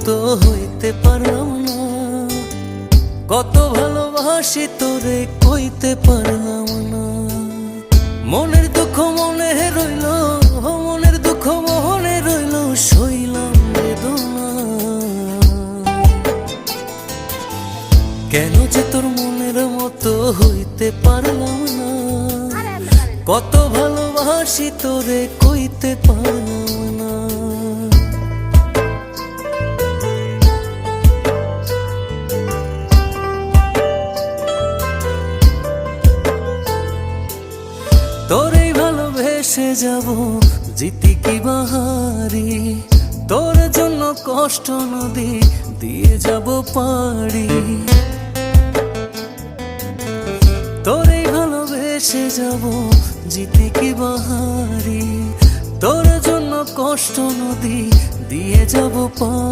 মতো হইতে পারলাম না। কত ভালোবাসি তোরে কইতে পারলাম না। মনের দুঃখ মনে রইল, মনের দুঃখ মনে রইল, সইলাম বেদনা। কেন যে তোর মনের মতো হইতে পারলাম না। কত ভালোবাসি তোরে কইতে পারলাম না। তোরেই ভালোবেসে যাব জিতি কি বাহারি। তোর জন্য কষ্ট নদী দিয়ে যাব পাড়ি। তোরেই ভালোবেসে যাব জিতি কি বাহারি। তোর জন্য কষ্ট নদী দিয়ে যাব পাড়ি।